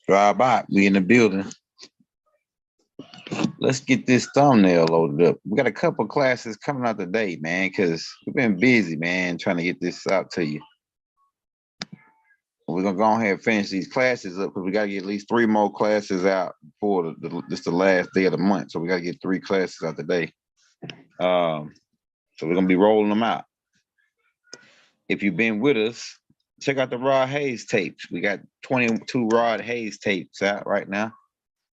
Drive by. We in the building. Let's get this thumbnail loaded up. We got a couple classes coming out today, man, because we've been busy, man, trying to get this out to you. We're gonna go ahead and finish these classes up because we gotta get at least 3 more classes out before this the last day of the month. So we gotta get 3 classes out today. So we're gonna be rolling them out. If you've been with us, check out the Rod Hayes tapes. We got 22 Rod Hayes tapes out right now.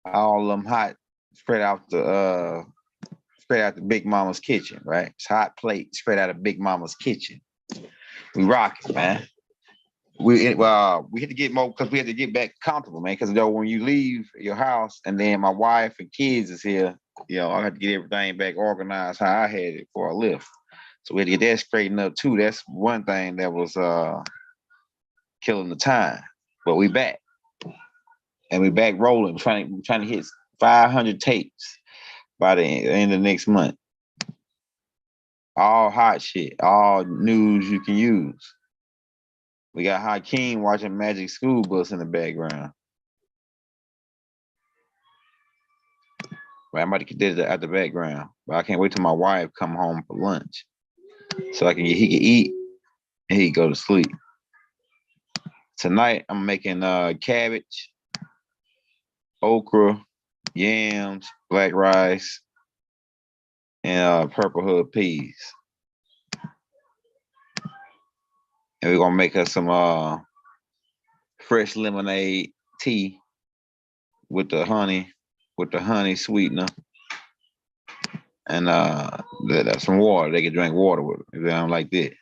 All of them hot, spread out the Big Mama's kitchen, right? It's hot plate spread out of Big Mama's kitchen. We rocking, man. We had to get more because we had to get back comfortable, man. Because when you leave your house and then my wife and kids is here, I had to get everything back organized how I had it before I left. So we had to get that straightened up too. That's one thing that was killing the time. But we back. And we back rolling, trying to hit 500 tapes by the end of next month. All hot shit, all news you can use. We got Hakeem watching Magic School Bus in the background. Right, I'm about to get that out the background, but I can't wait till my wife come home for lunch, so he can eat and he can go to sleep. Tonight I'm making cabbage, okra, yams, black rice, and purple hood peas. And we're gonna make us some fresh lemonade tea with the honey sweetener, and some water. They can drink water with it if they don't like that.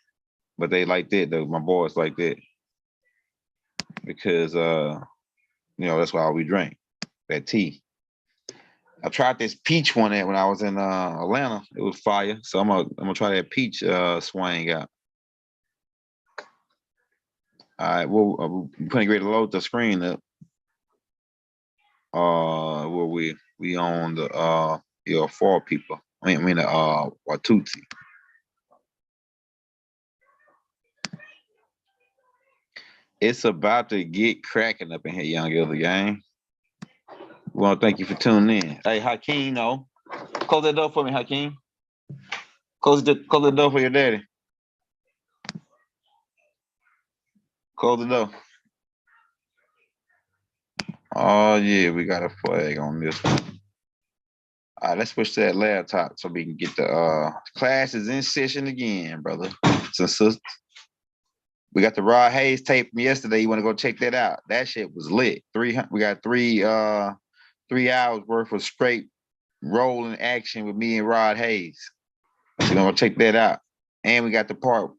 But they like that though. My boys like that because that's why we drink that tea. I tried this peach one when I was in Atlanta. It was fire. So I'm gonna try that peach swing out. All right, well, I'm putting great to load the screen up. Where we on the 4 people. I mean Watusi. It's about to get cracking up in here, young Elder Gang. We want to thank you for tuning in. Hey, Hakeem, close that door for me, Hakeem. Close the door for your daddy. Close the door. Oh yeah, we got a flag on this one. All right, let's switch to that laptop so we can get the classes in session again, brother and sisters. We got the Rod Hayes tape from yesterday. You want to go check that out? That shit was lit. We got 3 hours worth of straight rolling action with me and Rod Hayes. So you're gonna check that out. And we got the part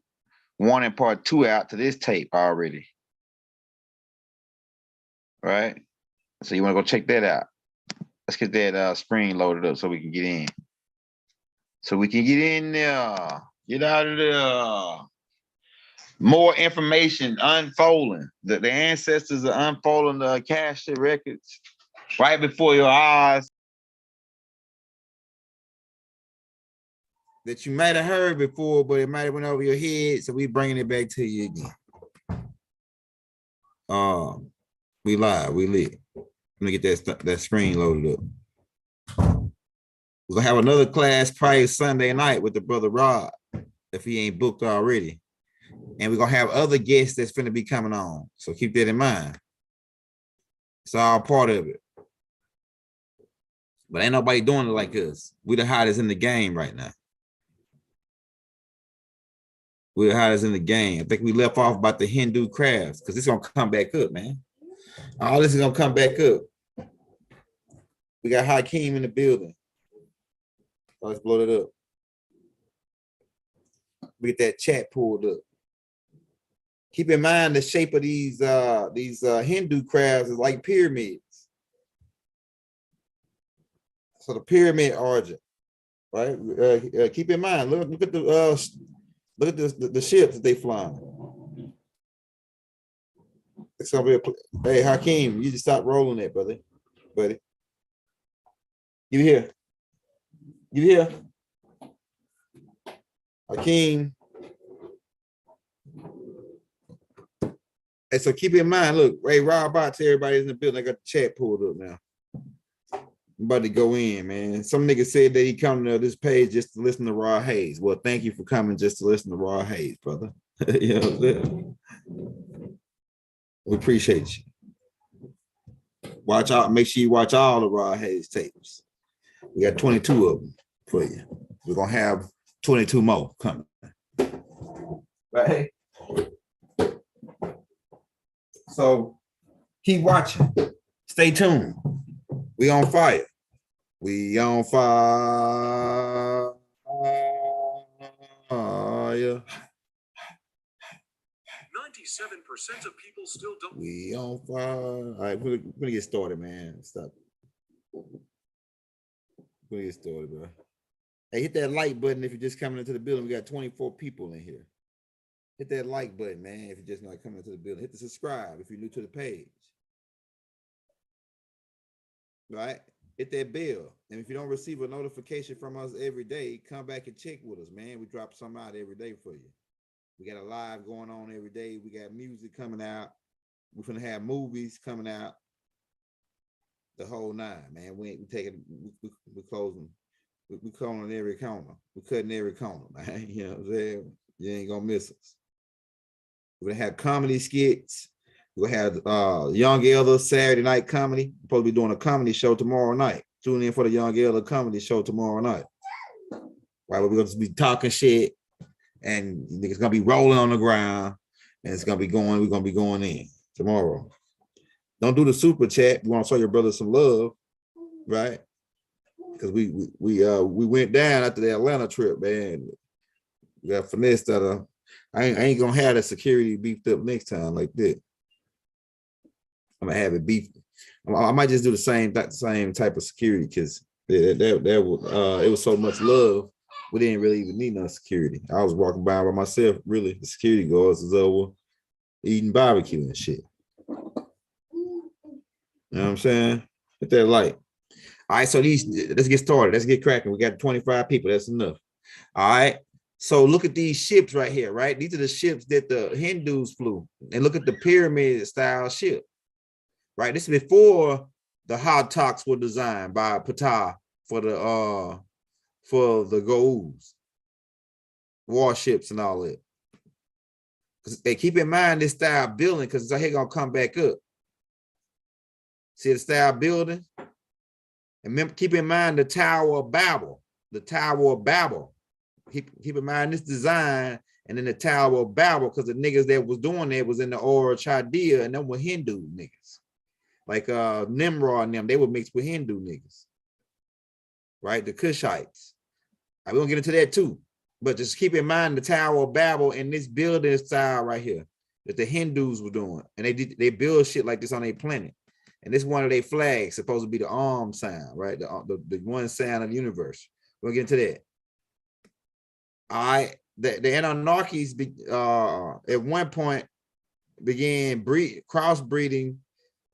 1 and part 2 out to this tape already. Right? So you want to go check that out. Let's get that screen loaded up so we can get in. So we can get in there. Get out of there. More information unfolding. The ancestors are unfolding the Akashic records right before your eyes. That you might have heard before, but it might have went over your head. So we bringing it back to you again. We live, we lit. Let me get that screen loaded up. We're gonna have another class probably Sunday night with the brother Rod, if he ain't booked already. And we're gonna have other guests that's finna be coming on. So keep that in mind. It's all part of it. But ain't nobody doing it like us. We the hottest in the game right now. We're the hottest in the game. I think we left off about the Hindu crafts because it's gonna come back up, man. All this is gonna come back up. We got Hakeem in the building. Let's blow it up. We get that chat pulled up. Keep in mind the shape of these Hindu crafts is like pyramids. So the pyramid origin, right? Keep in mind. Look at the ships that they flying. It's gonna be hey Hakeem, you just stop rolling it, buddy. You here? Hakeem. And so keep in mind, look, Ray Rob out to everybody in the building. I got the chat pulled up now. I'm about to go in, man. Some nigga said that he come to this page just to listen to Raw Hayes. Well, thank you for coming just to listen to Raw Hayes, brother. You know what I'm saying? We appreciate you. Watch out, make sure you watch all the Raw Hayes tapes. We got 22 of them for you. We're gonna have 22 more coming. Right. So keep watching. Stay tuned. We on fire. We on fire. Yeah. 97% of people still don't. We on fire. All right, we're gonna get started, man. Stop. We're gonna get started, bro. Hey, hit that like button if you're just coming into the building. We got 24 people in here. Hit that like button, man, if you're just not coming into the building. Hit the subscribe if you're new to the page. Right? Hit that bell. And if you don't receive a notification from us every day, come back and check with us, man. We drop something out every day for you. We got a live going on every day. We got music coming out. We're gonna have movies coming out. The whole nine, man. We taking, we closing, we calling every corner. We're cutting every corner, man. You know what I'm saying? You ain't gonna miss us. We're gonna have comedy skits. We're gonna have Young Elder Saturday night comedy. We're supposed to be doing a comedy show tomorrow night. Tune in for the Young Elder comedy show tomorrow night. Right, we're gonna be talking shit, and it's gonna be rolling on the ground, and it's gonna be going. We're gonna be going in tomorrow. Don't do the super chat. We want to show your brother some love, right? Because we went down after the Atlanta trip, man. We got finessed out of. I ain't gonna have the security beefed up next time like that. I'm gonna have it beefed. I might just do the same type of security because it was so much love. We didn't really even need no security. I was walking by myself. Really, the security guards was over eating barbecue and shit. You know what I'm saying? Hit that like. All right, so let's get started. Let's get cracking. We got 25 people. That's enough. All right. So look at these ships right here, right? These are the ships that the Hindus flew. And look at the pyramid style ship, right? This is before the hot talks were designed by Pt.3 for the goals, warships and all that. Hey, keep in mind this style building because it's gonna come back up. See the style building? And remember, keep in mind the Tower of Babel. The Tower of Babel. Keep in mind this design and then the Tower of Babel, because the niggas that was doing that was in the Ur Chaldea, and them were Hindu niggas. Like Nimrod and them, they were mixed with Hindu niggas. Right? The Kushites. We're gonna get into that too. But just keep in mind the Tower of Babel and this building style right here that the Hindus were doing. And they build shit like this on their planet. And this one of their flags supposed to be the arm sign, right? The one sign of the universe. We'll get into that. All right. The Anunnakis at one point began crossbreeding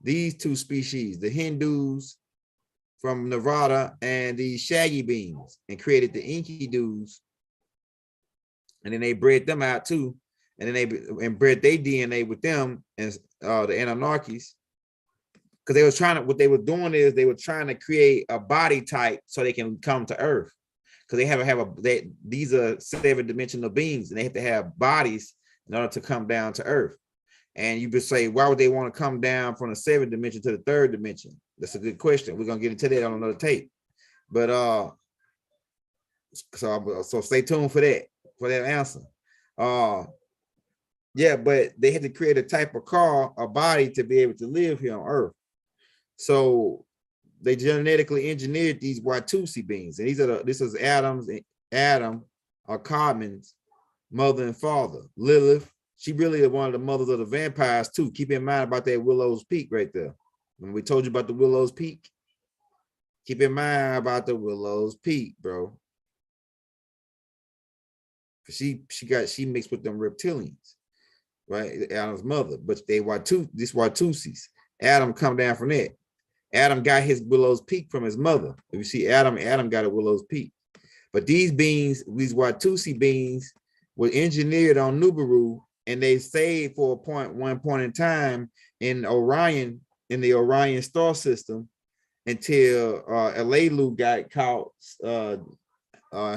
these two species, the Hindus from Nevada and the Shaggy Beans, and created the Enkidus. And then they bred them out too. And then they bred their DNA with them and the Anunnakis. Because they was what they were doing is they were trying to create a body type so they can come to Earth. Because these are 7-dimensional beings and they have to have bodies in order to come down to Earth. And you would say, why would they want to come down from the 7th dimension to the 3rd dimension? That's a good question. We're gonna get into that on another tape. But so stay tuned for that answer. Yeah, but they had to create a type of car, a body to be able to live here on Earth. So they genetically engineered these Watusi beings, and this is Adam or Carmen's mother and father. Lilith, she really is one of the mothers of the vampires too. Keep in mind about that Willow's Peak right there. When we told you about the Willow's Peak, keep in mind about the Willow's Peak, bro. She mixed with them reptilians, right? Adam's mother, but these Watusis. Adam come down from that. Adam got his Willow's Peak from his mother. If you see Adam got a Willow's Peak. But these beings, these Watusi beings, were engineered on Nibiru and they stayed for one point in time in Orion, in the Orion star system, until Alelu got caught.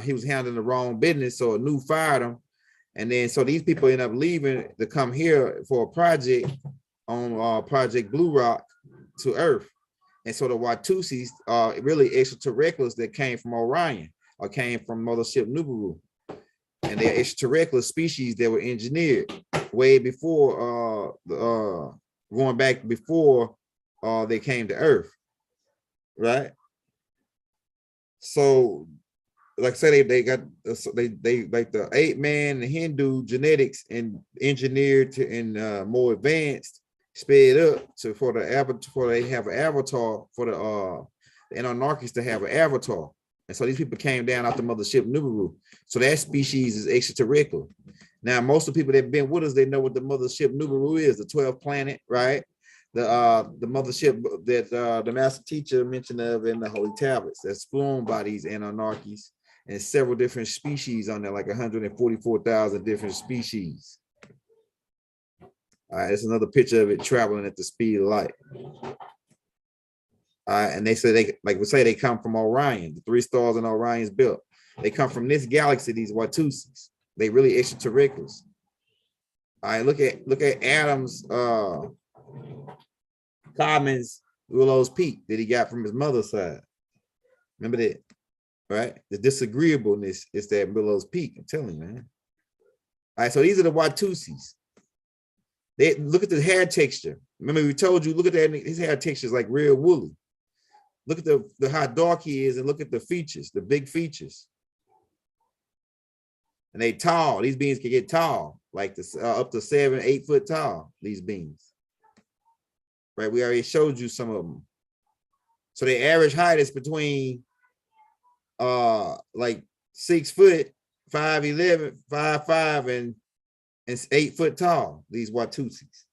He was handling the wrong business, so a new fired him. And then so these people end up leaving to come here for a project on Project Blue Rock to Earth. And so the Watusis are really extraterrestrials that came from Orion or came from Mothership Nubaru. And they're extraterrestrial species that were engineered way before going back before they came to Earth. Right? So like I said, they got they like the ape-man, the Hindu genetics and engineered to and more advanced, sped up to for the avatar, for they have an avatar for the Anunnakis to have an avatar. And so these people came down off the mothership Nubaru. So that species is extraterrestrial. Now, most of the people that have been with us, they know what the mothership Nubaru is, the 12th planet, right? The mothership that the master teacher mentioned of in the holy tablets that's flown by these Anunnakis. And several different species on there, like 144,000 different species. All right, it's another picture of it traveling at the speed of light. All right, and they say they, like we say, they come from Orion, the 3 stars in Orion's belt. They come from this galaxy, these Watusis. They really extraterrestrials. All right, look at Adam's Codman's Willow's Peak that he got from his mother's side. Remember that? Right? The disagreeableness is that Willow's Peak. I'm telling you, man. All right, so these are the Watusis. They look at the hair texture. Remember, we told you, look at that, his hair texture is like real woolly. Look at the how dark he is, and look at the features, the big features. And they tall. These beings can get tall, like this up to 7, 8 foot tall, these beings. Right? We already showed you some of them. So the average height is between like 6 foot, 5'11", 5'5", and 8 foot tall, these Watusis.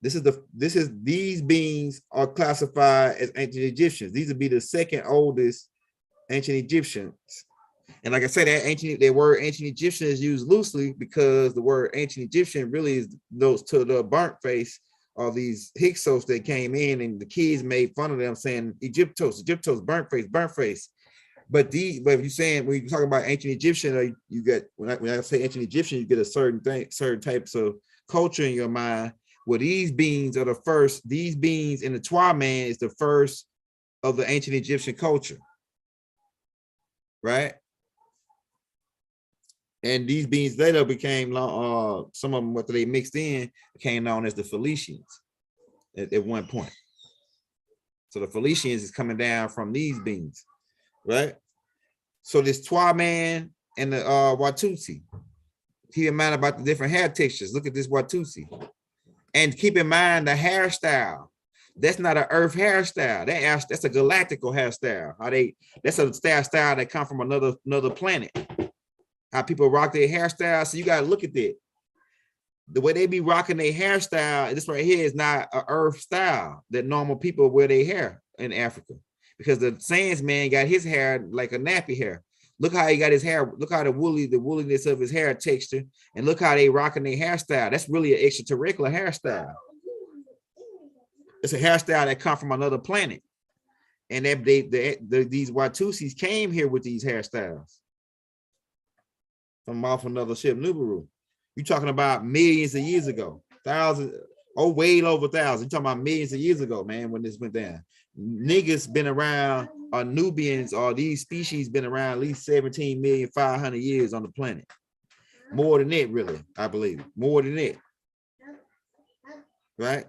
These beings are classified as ancient Egyptians. These would be the second oldest ancient Egyptians. And like I said, that word ancient Egyptian is used loosely because the word ancient Egyptian really is those to the burnt face of these Hyksos that came in, and the kids made fun of them saying Egyptos, burnt face. But if you're saying, when you talk about ancient Egyptian, you get, when I say ancient Egyptian, you get a certain types of culture in your mind. Well, these beings are the first. These beings in the Twa man is the first of the ancient Egyptian culture, right? And these beings later became some of them, what they mixed in, became known as the Phoenicians at one point. So the Phoenicians is coming down from these beings, right? So this Twa man and the Watusi. Keep in mind about the different hair textures. Look at this Watusi. And keep in mind the hairstyle. That's not an earth hairstyle. That's a galactical hairstyle. That's a style that come from another planet. How people rock their hairstyle. So you gotta look at that. The way they be rocking their hairstyle, this right here is not an earth style that normal people wear their hair in Africa. Because the Sands man got his hair like a nappy hair. Look how he got his hair. Look how the woolliness of his hair texture, and look how they rocking their hairstyle. That's really an extraterrestrial hairstyle. It's a hairstyle that come from another planet, and these Watusis came here with these hairstyles from off another ship, Nubaru. You're talking about millions of years ago, thousands, way over thousands. You're talking about millions of years ago, man, when this went down. Niggas been around, or Nubians, or these species been around at least 17,500,000 years on the planet. More than that, really, I believe. More than that. Right?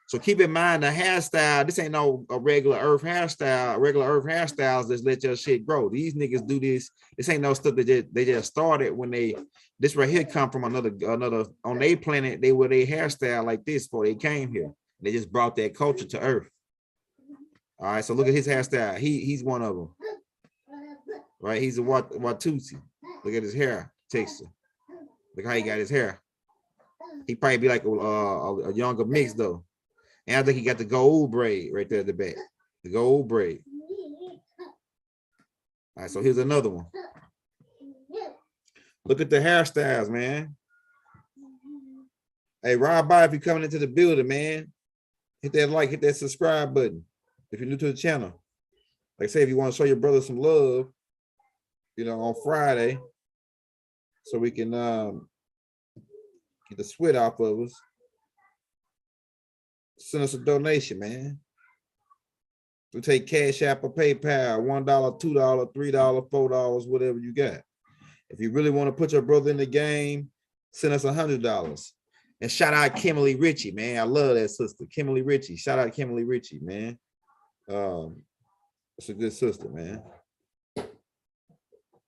So keep in mind the hairstyle. This ain't no a regular earth hairstyle. Regular earth hairstyles just let your shit grow. These niggas do this. This ain't no stuff that they just started when this right here come from another on their planet. They wear their hairstyle like this before they came here. They just brought that culture to earth. All right, so look at his hairstyle. He's one of them. Right? He's a Watusi. Look at his hair texture. Look how he got his hair. He probably be like a younger mix though. And I think he got the gold braid right there at the back. The gold braid. All right, so here's another one. Look at the hairstyles, man. Hey, Rob by if you're coming into the building, man, hit that like, hit that subscribe button. If you're new to the channel, like I say, if you want to show your brother some love, you know, on Friday, so we can get the sweat off of us. Send us a donation, man. We take Cash App or PayPal, $1, $2, $3, $4, whatever you got. If you really want to put your brother in the game, send us $100. And shout out Kimberly Ritchie, man. I love that sister, Kimberly Ritchie. Shout out Kimberly Ritchie, man. It's a good sister, man.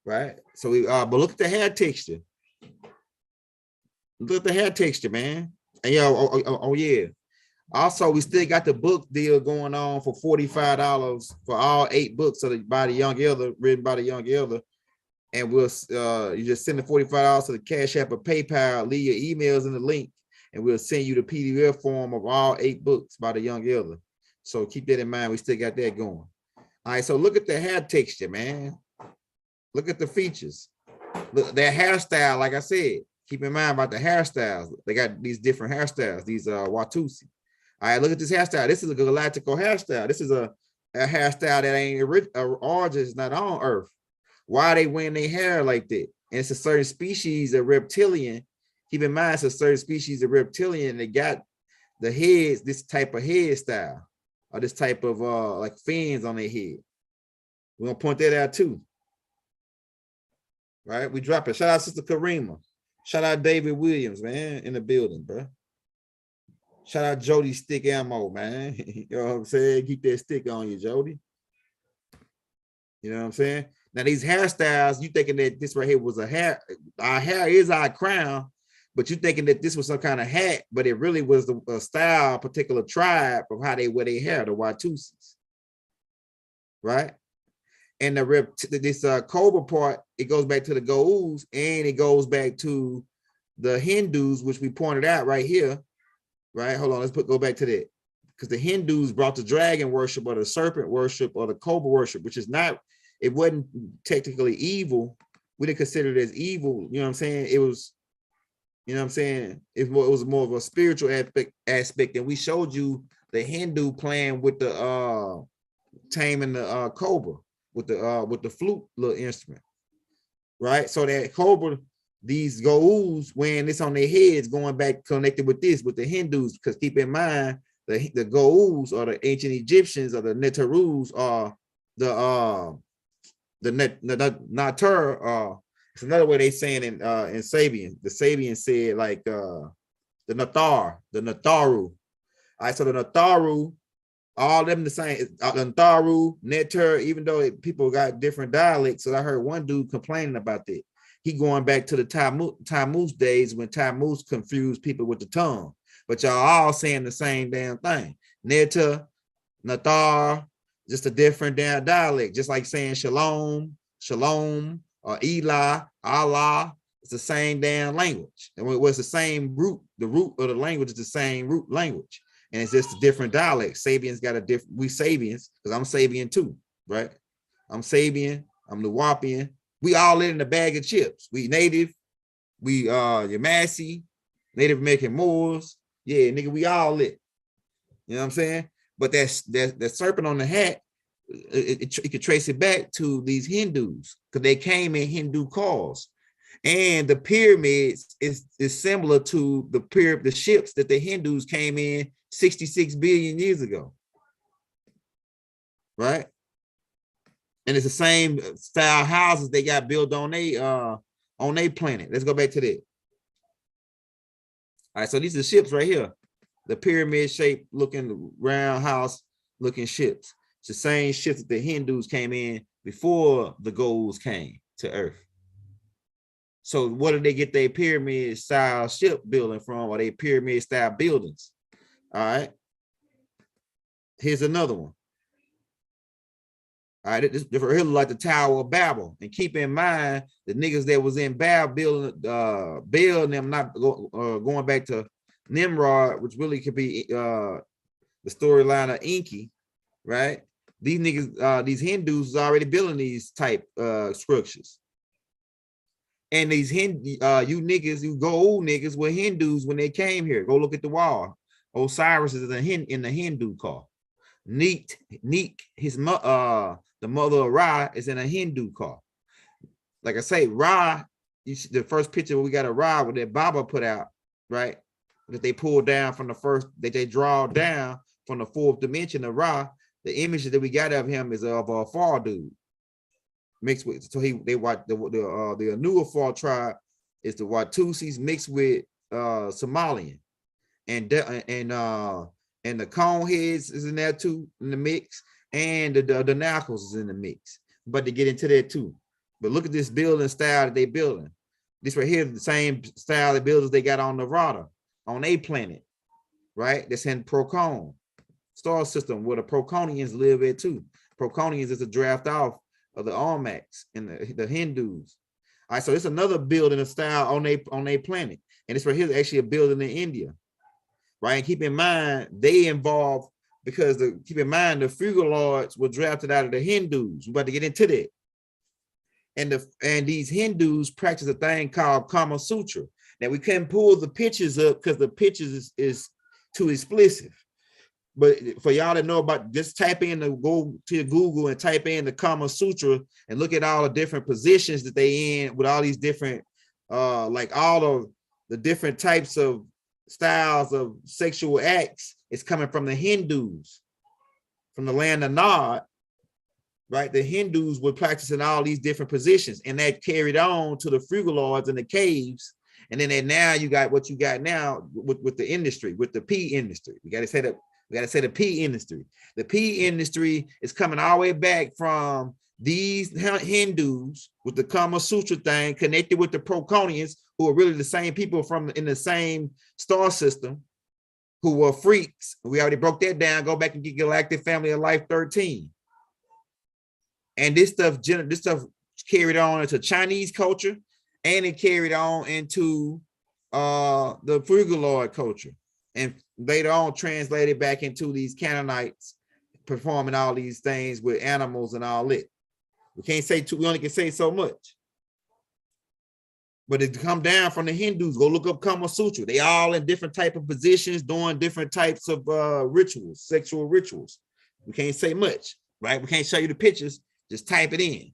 Right. So we but look at the hair texture. Look at the hair texture, man. And oh yeah. Also, we still got the book deal going on for $45 for all 8 books by the Young Elder, written by the Young Elder. And we'll you just send the $45 to the Cash App or PayPal, leave your emails in the link, and we'll send you the PDF form of all 8 books by the Young Elder. So keep that in mind. We still got that going. All right, so look at the hair texture, man. Look at the features. Look, their hairstyle, like I said, keep in mind about the hairstyles. They got these different hairstyles, these Watusi. All right, look at this hairstyle. This is a galactical hairstyle. This is a hairstyle that ain't origin, is not on Earth. Why are they wearing their hair like that? And it's a certain species of reptilian. Keep in mind, it's a certain species of reptilian that got the heads, this type of hairstyle, or this type of like fins on their head. We're gonna point that out too. Right? We drop it. Shout out Sister Karima. Shout out David Williams, man, in the building, bro. Shout out Jody Stick Ammo, man. You know what I'm saying? Keep that stick on you, Jody. You know what I'm saying? Now, these hairstyles, you thinking that this right here was a hair, our hair is our crown, but you thinking that this was some kind of hat, but it really was a style, particular tribe of how they wear their hair, the Watusis. Right? And this cobra part, it goes back to the Go'us, and it goes back to the Hindus, which we pointed out right here. Right? Hold on, let's go back to that. Because the Hindus brought the dragon worship or the serpent worship or the cobra worship, which is not, it wasn't technically evil. We didn't consider it as evil. You know what I'm saying? It was, you know what I'm saying? It was more of a spiritual aspect. And we showed you the Hindu playing with the taming the cobra with the flute little instrument. Right? So that cobra, these Go'us wearing this on their heads, going back connected with this, with the Hindus, because keep in mind, the Go'us or the ancient Egyptians or the Netarus are the Natur. It's another way they saying in Sabian. The Sabian said like the Nataru. All right, so the Nataru, all them the same. Nataru, Netur, even though people got different dialects. So I heard one dude complaining about that. He going back to the Tammuz days when Tammuz confused people with the tongue. But y'all all saying the same damn thing. Neta, Nathar, just a different damn dialect. Just like saying Shalom, Shalom, or Eli, Allah. It's the same damn language. And it was the same root. The root of the language is the same root language. And it's just a different dialect. Sabians got a different, we Sabians, because I'm Sabian too, right? I'm Sabian, I'm Nuwapian. We all live in a bag of chips. We native, we Yamasee, Native American Moors. Yeah, nigga, we all lit. You know what I'm saying? But that serpent on the hat, you could trace it back to these Hindus because they came in Hindu cause. And the pyramids is similar to the ships that the Hindus came in 66 billion years ago. Right? And it's the same style houses they got built on their planet. Let's go back to that. All right, so these are ships right here. The pyramid shaped looking round house looking ships. It's the same ships that the Hindus came in before the Goals came to Earth. So what did they get their pyramid style ship building from, or their pyramid style buildings? All right. Here's another one. All right, this here like the Tower of Babel. And keep in mind, the niggas that was in Babel building them, not going back to Nimrod, which really could be the storyline of Enki, right? These niggas, these Hindus is already building these type structures. And these you niggas, you go old niggas were Hindus when they came here. Go look at the wall. Osiris is in the Hindu car. Neek, the mother of Ra is in a Hindu car. Like I say, Ra, the first picture we got of Ra with that Baba put out, right? That they pulled down from the first, that they draw down from the fourth dimension of Ra. The images that we got of him is of a Far dude mixed with. So they watch the Anuafar tribe is the Watusis mixed with Somalian, and the Coneheads is in there too in the mix, and the Knuckles is in the mix. But to get into that too. But look at this building style that they building. This right here, the same style of buildings they got on Nevada, on a planet, right? That's in Procon star system where the Proconians live at too. Proconians is a draft off of the Olmecs and the Hindus. All right, so it's another building of style on a planet. And this right here is actually a building in India, right? And keep in mind, they involve, because keep in mind, the Fugal Lords were drafted out of the Hindus. We're about to get into that. And these Hindus practice a thing called Kama Sutra. Now we couldn't pull the pictures up because the pictures is too explicit. But for y'all to know about, just type in go to Google and type in the Kama Sutra and look at all the different positions that they in with all these different, like all of the different types of styles of sexual acts. It's coming from the Hindus, from the land of Nod. Right, the Hindus were practicing all these different positions, and that carried on to the Frugaloids in the caves. And then now you got what you got now with the industry, with the pea industry. We got to say that. We got to say the pea industry. The pea industry is coming all the way back from these Hindus with the Kama Sutra thing connected with the Proconians, who are really the same people from in the same star system, who were freaks. We already broke that down. Go back and get Galactic Family of Life 13. And this stuff carried on into Chinese culture, and it carried on into the Frugaloid culture, and later on translated back into these Canaanites performing all these things with animals and all that. We only can say so much. But it come down from the Hindus. Go look up Kama Sutra. They all in different type of positions, doing different types of rituals, sexual rituals. We can't say much, right? We can't show you the pictures. Just type it in,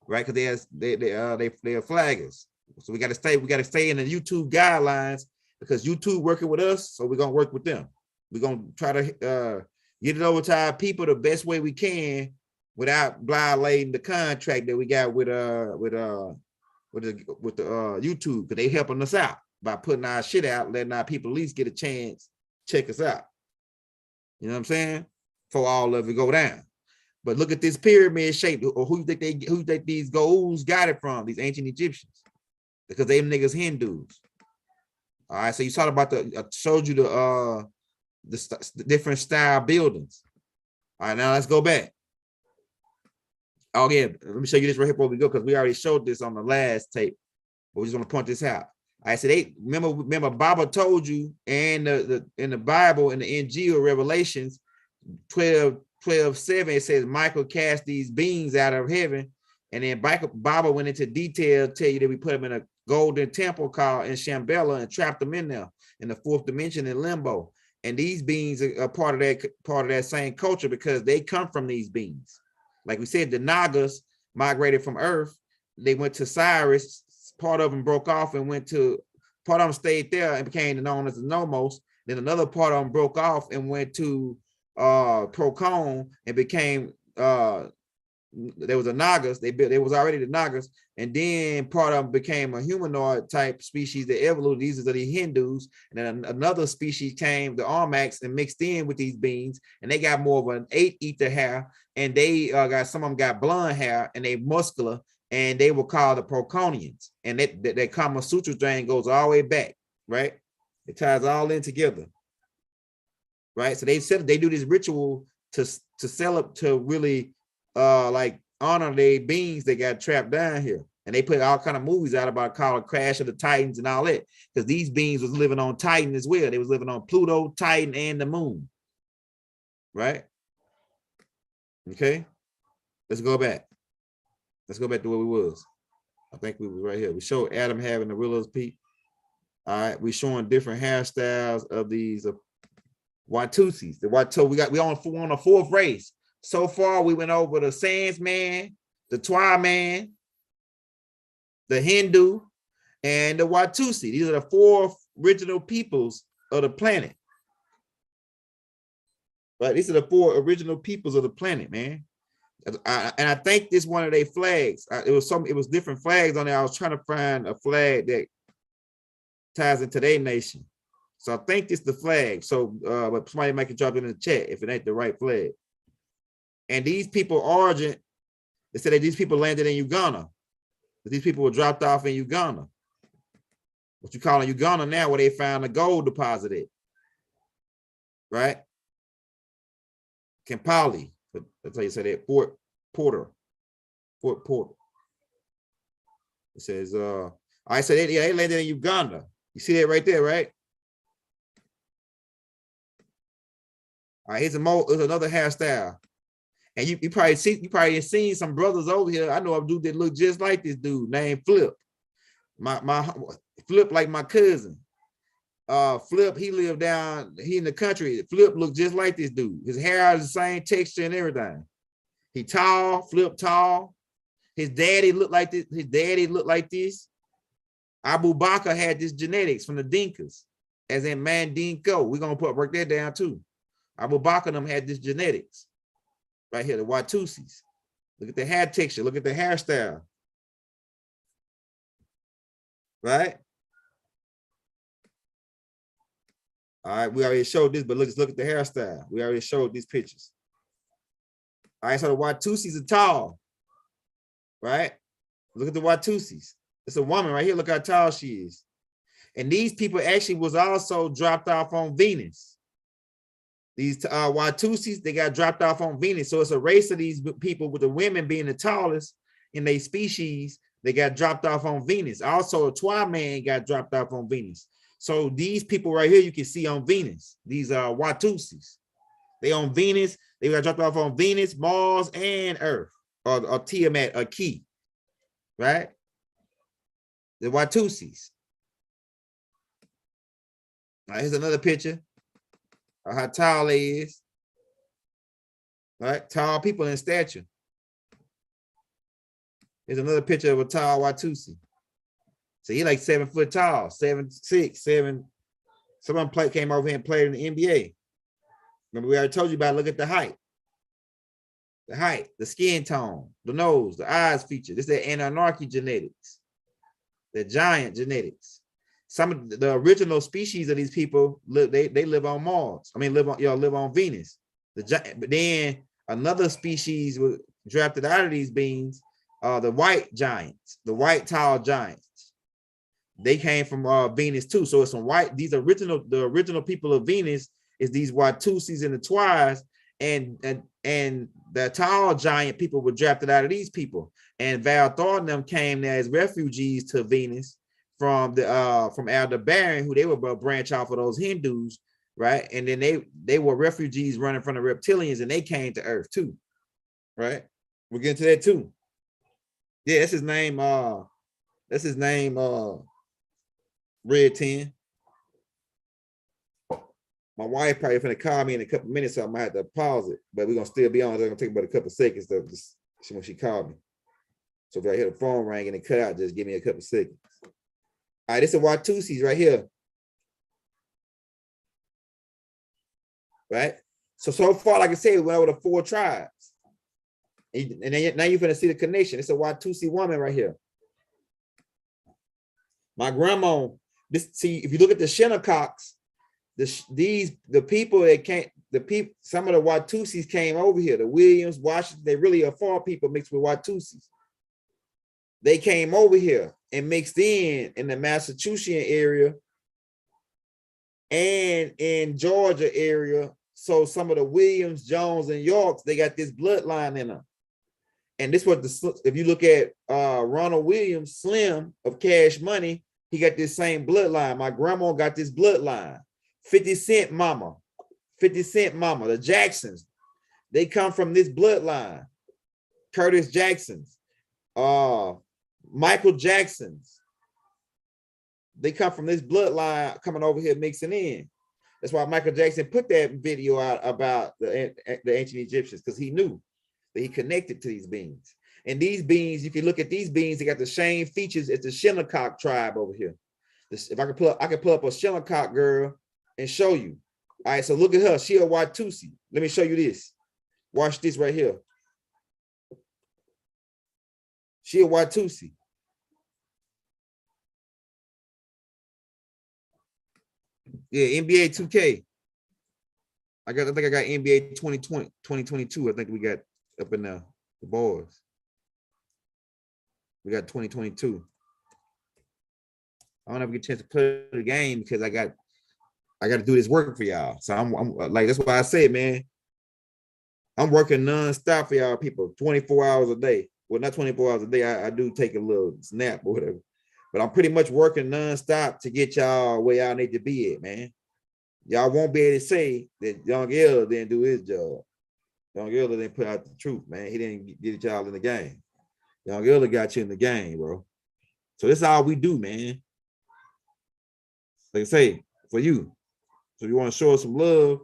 right? Because they're flaggers. So we got to stay in the YouTube guidelines, because YouTube working with us, so we're gonna work with them. We're gonna try to get it over to our people the best way we can without violating the contract that we got with the YouTube, because they helping us out by putting our shit out, letting our people at least get a chance, check us out. You know what I'm saying? For all of it go down. But look at this pyramid shape. Or who you think these ghouls got it from? These ancient Egyptians, because they niggas Hindus. All right, so you talked about I showed you the different style buildings. All right, now let's go back. Oh yeah, let me show you this right here before we go, because we already showed this on the last tape. But we just want to point this out. I said, remember Baba told you, and in the Bible, in the Injil Revelations 12:7, it says Michael cast these beings out of heaven, and then Baba went into detail, tell you that we put them in a golden temple called in Shambhala and trapped them in there in the fourth dimension in limbo. And these beings are part of that same culture, because they come from these beings. Like we said, the Nagas migrated from Earth. They went to Cyrus. Part of them broke off and part of them stayed there and became known as the Nomos. Then another part of them broke off and went to Procon and became there was a Nagas. There was already the Nagas, and then part of them became a humanoid type species that evolved. These are the Hindus, and then another species came, the Olmecs, and mixed in with these beings, and they got more of an 8-ether hair, and they got, some of them got blonde hair, and they muscular, and they were called the Proconians. And that Kama Sutra thing goes all the way back, right? It ties all in together, right? So they do this ritual to sell up, to really like honor their beings that got trapped down here. And they put all kind of movies out about called Crash of the Titans and all that, because these beings was living on Titan as well. They was living on Pluto, Titan, and the moon, right? Okay, let's go back to where we was. I think we was right here. We showed Adam having the Willow's Peak. All right, we showing different hairstyles of these Watusis. The Watu, we on a fourth race. So far, we went over the Sands man, the Twa man, the Hindu, and the Watusi. These are the four original peoples of the planet. Right, these are the four original peoples of the planet, man. And I think this one of their flags. It was different flags on there. I was trying to find a flag that ties into their nation. So I think it's the flag. So but somebody might drop it in the chat if it ain't the right flag. And these people origin, they said that these people landed in Uganda. That these people were dropped off in Uganda. What you call in Uganda now, where they found a gold deposit at. Right? Kampala. That's how you say that. Fort Porter. It says, I said, they landed in Uganda. You see that right there, right? All right, here's another hairstyle. And you probably seen some brothers over here. I know a dude that look just like this dude named Flip. My Flip like my cousin. Flip, he lived he in the country. Flip looked just like this dude. His hair is the same texture and everything. He tall, Flip tall. His daddy looked like this. Abu Bakr had this genetics from the Dinkas, as in Mandinko. We're gonna break that down too. Abu Bakr them had this genetics. Right here, the Watusis. Look at the hair texture, look at the hairstyle. Right? All right, we already showed this, but look at the hairstyle. We already showed these pictures. All right, so the Watusis are tall, right? Look at the Watusis. It's a woman right here. Look how tall she is. And these people actually was also dropped off on Venus. These Watusis, they got dropped off on Venus. So it's a race of these people with the women being the tallest in their species. They got dropped off on Venus. Also, a Twa man got dropped off on Venus. So these people right here, you can see on Venus. These are Watusis. They on Venus. They got dropped off on Venus, Mars, and Earth, or Tiamat, or Key, right? The Watusis. All right, here's another picture of how tall they is. All right, tall people in stature. Here's another picture of a tall Watusi. So he like 7 foot tall, 7'6", 7. Some of them came over here and played in the NBA. Remember, we already told you about, look at the height. The height, the skin tone, the nose, the eyes feature. This is the Anunnaki genetics, the giant genetics. Some of the original species of these people live, they live on Mars. I mean, live on Venus. But then another species was drafted out of these beings, the white giants, the white tall giants. They came from Venus too. So it's some white, the original people of Venus is these Watusis and the Twas, and the tall giant people were drafted out of these people. And Val Thor and them came there as refugees to Venus from Aldebaran, who they were a branch off of those Hindus, right? And then they were refugees running from the reptilians, and they came to Earth too, right? We'll get into that too. Yeah, that's his name. Red 10. My wife probably gonna call me in a couple minutes, so I might have to pause it, but we're gonna still be on. It's gonna take about a couple seconds though, just when she called me. So if I hear the phone ring and it cut out, just give me a couple seconds. All right, this is Watusis right here. Right? So far, like I said, we went over the 4 tribes. And then now you're gonna see the connection. It's a Watusi woman right here. My grandma, if you look at the Shinnecox, the people that came, some of the Watusis came over here, the Williams, Washington, they really are farm people mixed with Watusis. They came over here and mixed in the Massachusetts area and in Georgia area. So some of the Williams, Jones, and Yorks, they got this bloodline in them. And this was if you look at Ronald Williams, Slim of Cash Money, he got this same bloodline. My grandma got this bloodline. 50 Cent mama, the Jacksons, they come from this bloodline. Curtis Jackson's, Michael Jacksons. They come from this bloodline coming over here mixing in. That's why Michael Jackson put that video out about the ancient Egyptians, because he knew that he connected to these beings. And these beings, if you look at these beings, they got the same features as the Shinnecock tribe over here. If I could pull up a Shinnecock girl and show you. All right, so look at her. She a Watusi. Let me show you this. Watch this right here. She a Watusi. Yeah, NBA 2K. I think I got NBA 2020, 2022. I think we got up in the boys. We got 2022. I don't ever get a chance to play the game because I got to do this work for y'all. So I'm like, that's why I say, man, I'm working nonstop for y'all people, 24 hours a day. Well, not 24 hours a day. I do take a little snap or whatever, but I'm pretty much working nonstop to get y'all where y'all need to be at, man. Y'all won't be able to say that Young Ella didn't do his job. Young Ella didn't put out the truth, man. He didn't get y'all in the game. Young Ella got you in the game, bro. So this is all we do, man. Like I say, for you. So if you want to show us some love,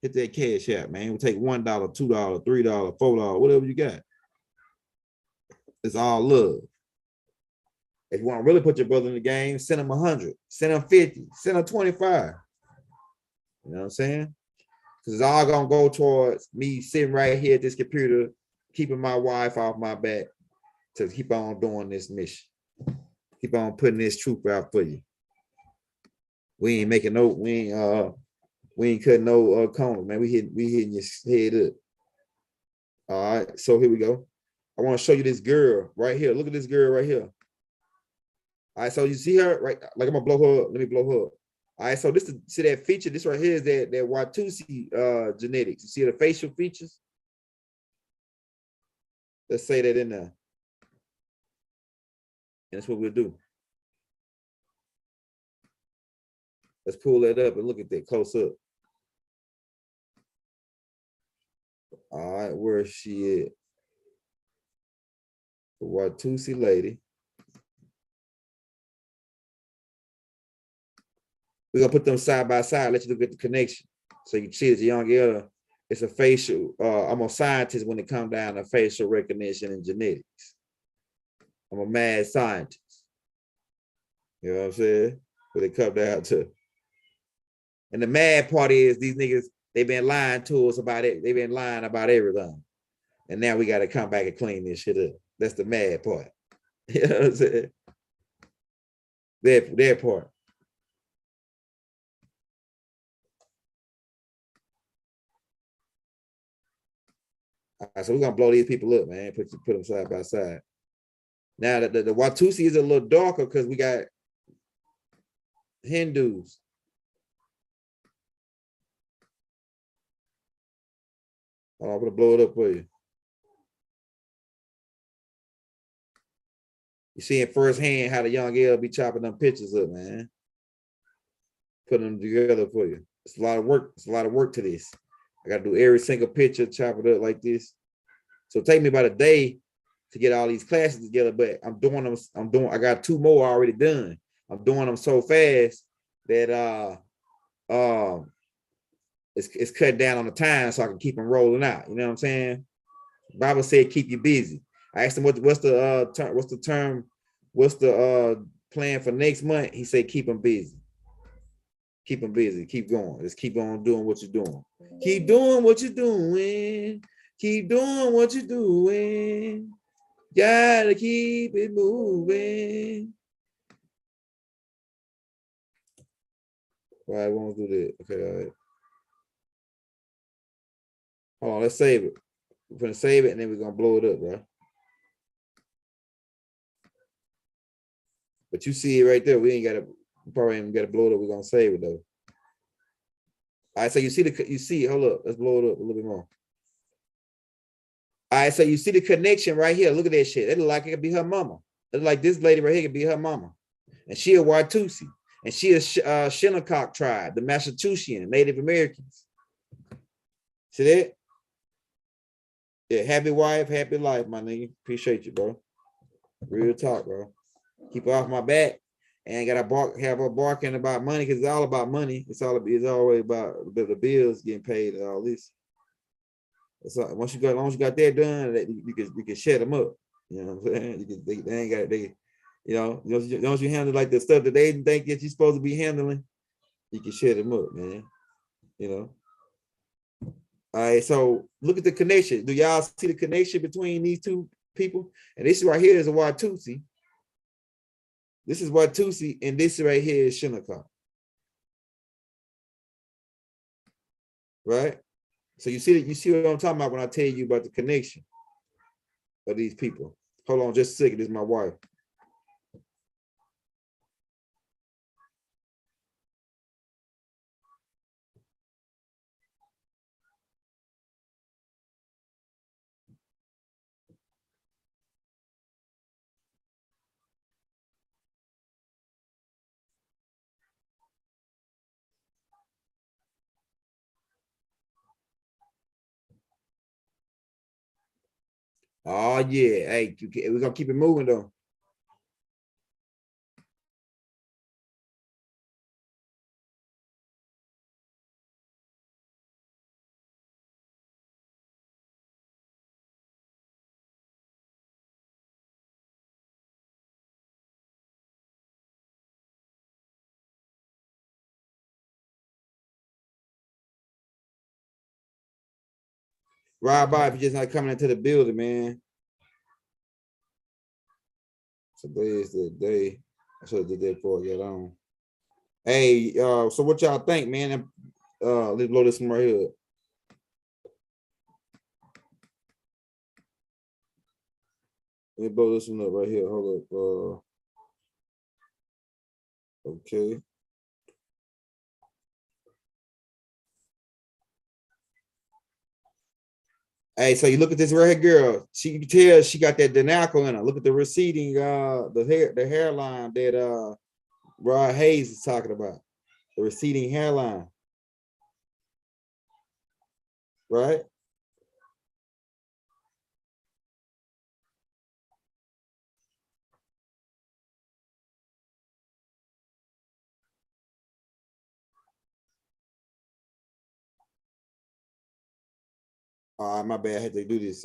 hit that cash app, man. We'll take $1, $2, $3, $4, whatever you got. It's all love. If you want to really put your brother in the game, send him 100, send him 50, send him 25. You know what I'm saying? Because it's all gonna go towards me sitting right here at this computer, keeping my wife off my back to keep on doing this mission. Keep on putting this truth out for you. We ain't making no, we ain't cutting no corner, man. We hitting your head up. All right, so here we go. I want to show you this girl right here. Look at this girl right here. All right, so you see her, right? Like I'm gonna blow her up. Let me blow her up. All right, so this see that feature. This right here is that Watusi genetics. You see the facial features? Let's say that in there. And that's what we'll do. Let's pull that up and look at that close up. All right, where is she at? The Watusi lady. We're gonna put them side by side, let you look at the connection. So you can see it's a young Ella. It's a facial, I'm a scientist when it comes down to facial recognition and genetics. I'm a mad scientist. You know what I'm saying? What it come down to. And the mad part is these niggas, they've been lying to us about it. They've been lying about everything. And now we got to come back and clean this shit up. That's the mad part. You know what I'm saying? Their part. All right, so we're gonna blow these people up, man. Put them side by side. Now the Watusi is a little darker because we got Hindus. I'm gonna blow it up for you. You see in firsthand how the young L be chopping them pictures up, man. Putting them together for you. It's a lot of work. It's a lot of work to this. I gotta do every single picture, chop it up like this. So it take me about a day to get all these classes together, but I'm doing them. I got 2 more already done. I'm doing them so fast that it's cut down on the time so I can keep them rolling out. You know what I'm saying? Bible said keep you busy. I asked him what's the plan for next month. He said keep them busy. Keep them busy. Keep going. Just keep on doing what you're doing. Keep doing what you're doing. Keep doing what you're doing. Gotta keep it moving. All right, won't do that. Okay, all right. Hold on, let's save it. We're gonna save it and then we're gonna blow it up, bro. But you see it right there. We probably ain't gotta blow it up. We're gonna save it though. All right, so you see, hold up, let's blow it up a little bit more. All right, so you see the connection right here. Look at that shit. It look like it could be her mama. It look like this lady right here could be her mama. And she a Watusi. And she is Shinnecock tribe, the Massachusetts Native Americans. See that? Yeah, happy wife, happy life, my nigga. Appreciate you, bro. Real talk, bro. Keep her off my back. And gotta bark, have her barking about money because it's all about money. It's always about the bills getting paid and all this. So once you got, as long as you got that done, that you can shut them up. You know what I'm saying? They ain't got as long as you handle like the stuff that they think that you're supposed to be handling, you can shut them up, man. You know. All right, so look at the connection. Do y'all see the connection between these two people? And this right here is a Watusi. This is Watusi, and this right here is Shinnecock. Right? So you see what I'm talking about when I tell you about the connection of these people. Hold on just a second. This is my wife. Oh yeah, hey, we're gonna keep it moving though. Ride by if you're just not coming into the building, man. Today is the day. I should have did that before I get on. Hey, so what y'all think, man? Let's blow this one right here. Let me blow this one up right here. Hold up. Okay. Hey, so you look at this right here, girl. You can tell she got that Danaco in her. Look at the receding, the hairline that Rod Hayes is talking about. The receding hairline. Right? My bad. I had to do this.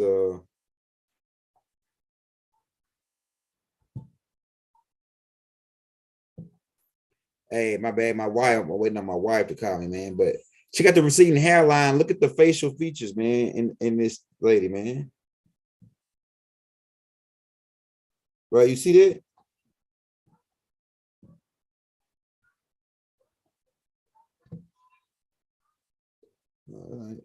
Hey, my bad. My wife. I'm waiting on my wife to call me, man. But she got the receding hairline. Look at the facial features, man, in this lady, man. Right? You see that? All right.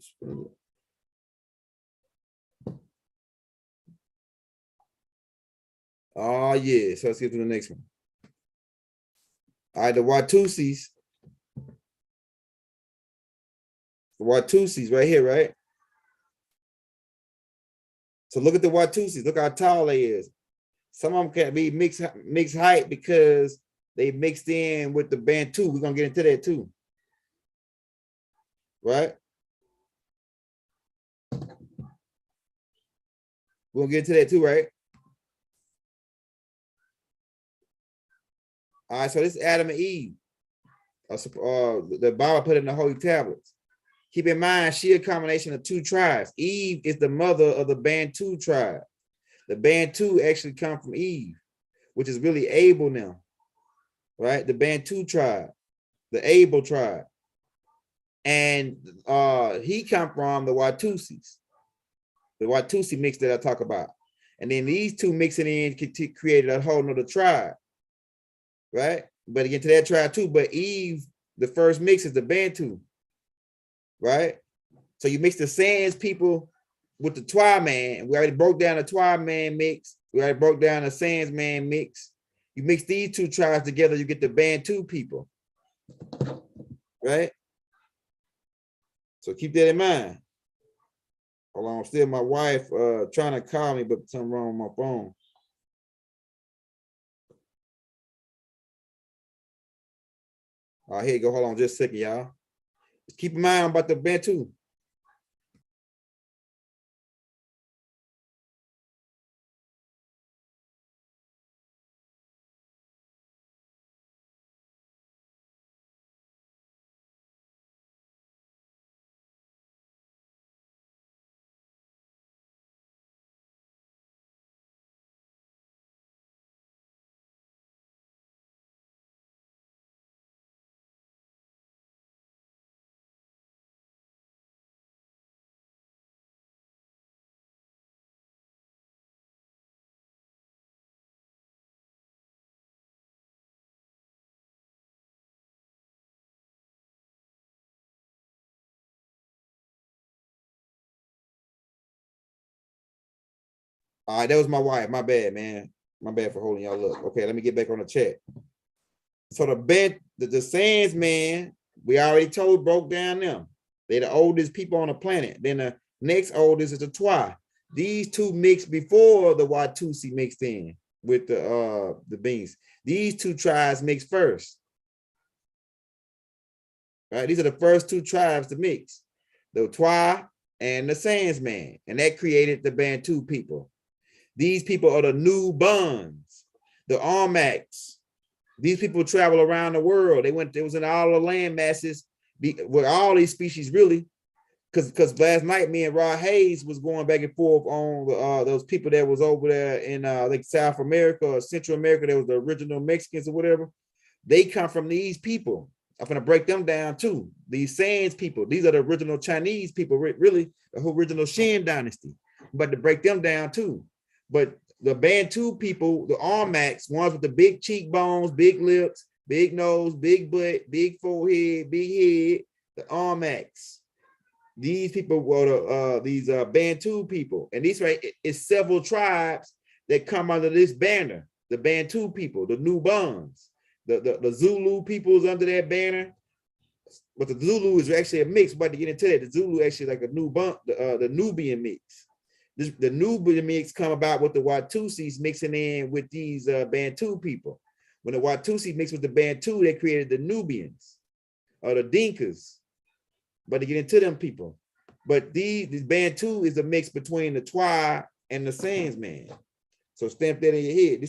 Oh yeah. So let's get to the next one. All right, the Watusis. The Watusis right here, right? So look at the Watusis. Look how tall they is. Some of them can be mixed height because they mixed in with the Bantu. We're gonna get into that too. Right? We're gonna get into that too, right? All right, so this is Adam and Eve. The Bible put in the holy tablets. Keep in mind, she a combination of two tribes. Eve is the mother of the Bantu tribe. The Bantu actually come from Eve, which is really Abel now, right? The Bantu tribe, the Abel tribe. And he come from the Watusis. The Watusi mix that I talk about. And then these two mixing in created a whole nother tribe, right? But again, to that tribe too. But Eve, the first mix is the Bantu, right? So you mix the Sans people with the Twa man. We already broke down the Twa man mix. We already broke down the Sans man mix. You mix these two tribes together, you get the Bantu people, right? So keep that in mind. Hold on, still my wife trying to call me, but something wrong with my phone. All right, here you go. Hold on just a second, y'all. Keep in mind about the Bantu. All right, that was my wife. My bad, man. My bad for holding y'all up. Okay, let me get back on the chat. So the Sands man, we already broke down them. They're the oldest people on the planet. Then the next oldest is the Twa. These two mixed before the Watusi mixed in with the beings. These two tribes mixed first. Right? These are the first two tribes to mix. The Twa and the Sands man. And that created the Bantu people. These people are the new Buns, the Armaks. These people travel around the world. They was in all the land masses with all these species, really. Because last night, me and Rod Hayes was going back and forth on those people that was over there in like South America or Central America. That was the original Mexicans or whatever. They come from these people. I'm gonna break them down too. These Sands people. These are the original Chinese people, really, the whole original Shin dynasty. But to break them down too. But the Bantu people, the Armaks, ones with the big cheekbones, big lips, big nose, big butt, big forehead, big head, the Armaks. These people were these Bantu people. And these right is several tribes that come under this banner, the Bantu people, the New Buns. The Zulu people is under that banner. But the Zulu is actually a mix. But to get into that, the Zulu actually like a new bun, the Nubian mix. The Nubian mix come about with the Watusis mixing in with these Bantu people. When the Watusi mixed with the Bantu, they created the Nubians or the Dinkas. But to get into them people. But these Bantu is a mix between the Twa and the Sands man. So stamp that in your head.